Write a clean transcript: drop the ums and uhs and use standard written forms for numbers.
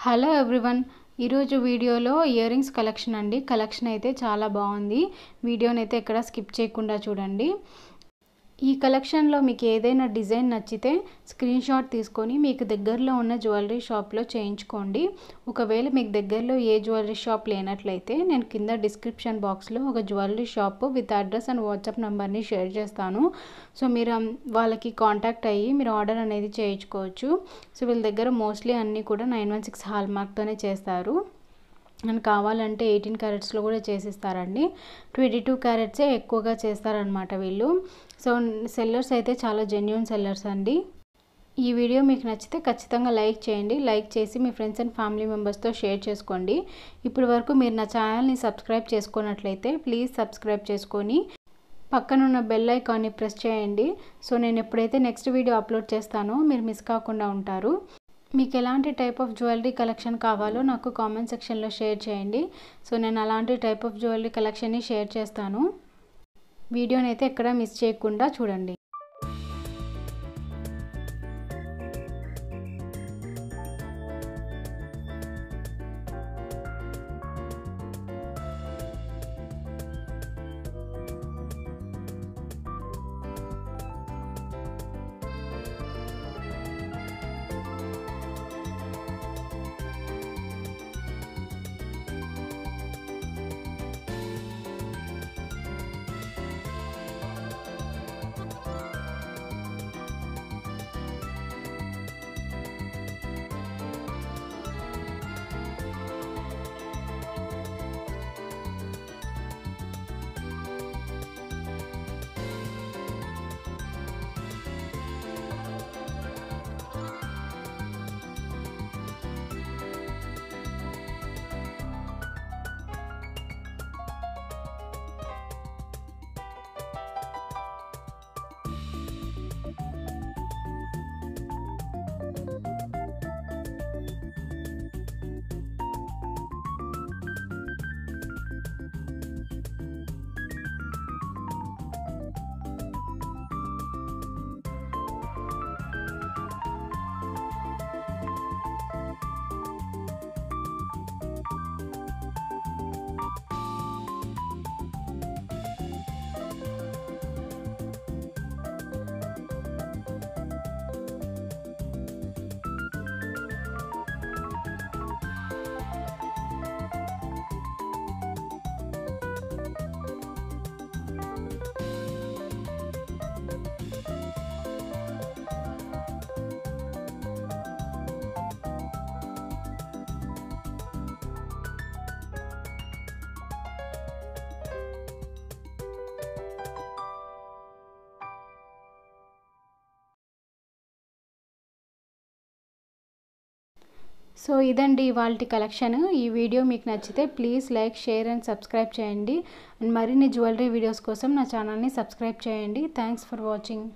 Hello everyone, ఈరోజు వీడియోలో ear rings collection అండి. కలెక్షన్ అయితే చాలా బాగుంది. వీడియోని అయితే ఎక్కడ స్కిప్ చేయకుండా చూడండి. ఈ కలెక్షన్లో మీకు ఏదైనా డిజైన్ నచ్చితే స్క్రీన్ షాట్ తీసుకొని మీకు దగ్గరలో ఉన్న జ్యువెలరీ షాప్లో చేయించుకోండి. ఒకవేళ మీకు దగ్గరలో ఏ జ్యువెలరీ షాప్ లేనట్లయితే నేను కింద డిస్క్రిప్షన్ బాక్స్లో ఒక jewellery shop with address and WhatsApp నెంబర్ని షేర్ చేస్తాను. సో మీరు వాళ్ళకి కాంటాక్ట్ అయ్యి మీరు ఆర్డర్ అనేది చేయించుకోవచ్చు. సో వీళ్ళ దగ్గర మోస్ట్లీ అన్నీ కూడా 916 హాల్ మార్క్తోనే చేస్తారు. అండ్ కావాలంటే 18 క్యారెట్స్లో కూడా చేసిస్తారండి. 22 క్యారెట్సే ఎక్కువగా చేస్తారనమాట వీళ్ళు. సో సెల్లర్స్ అయితే చాలా జెన్యూన్ సెల్లర్స్ అండి. ఈ వీడియో మీకు నచ్చితే ఖచ్చితంగా లైక్ చేయండి. లైక్ చేసి మీ ఫ్రెండ్స్ అండ్ ఫ్యామిలీ మెంబర్స్తో షేర్ చేసుకోండి. ఇప్పటి వరకు మీరు నా ఛానల్ని సబ్స్క్రైబ్ చేసుకున్నట్లయితే ప్లీజ్ సబ్స్క్రైబ్ చేసుకొని పక్కనున్న బెల్ ఐకాన్ని ప్రెస్ చేయండి. సో నేను ఎప్పుడైతే నెక్స్ట్ వీడియో అప్లోడ్ చేస్తానో మీరు మిస్ కాకుండా ఉంటారు. మీకు ఎలాంటి టైప్ ఆఫ్ జ్యువెలరీ కలెక్షన్ కావాలో నాకు కామెంట్ సెక్షన్లో షేర్ చేయండి. సో నేను అలాంటి టైప్ ఆఫ్ జ్యువెలరీ కలెక్షన్ని షేర్ చేస్తాను. వీడియోని అయితే ఎక్కడా మిస్ చేయకుండా చూడండి. సో ఇదండి ఇవాల్టి కలెక్షన్. ఈ వీడియో మీకు నచ్చితే please like, share and subscribe చేయండి. అండ్ మరిన్ని జ్యువెలరీ వీడియోస్ కోసం నా ఛానల్ని సబ్స్క్రైబ్ చేయండి. Thanks for watching.